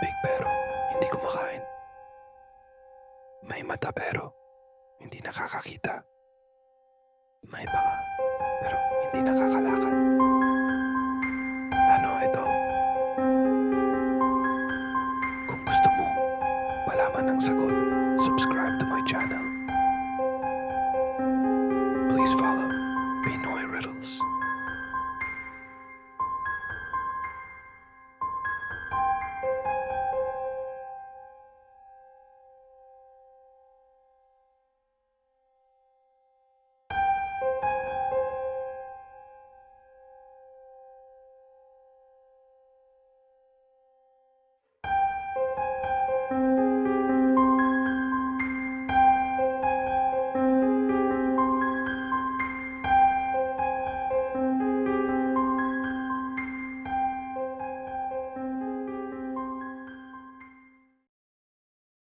tubig pero hindi kumakain. May mata pero hindi nakakakita. May paa pero hindi nakakalakad. Ano ito? Kung gusto mo malaman ang sagot, subscribe to my channel. Please follow.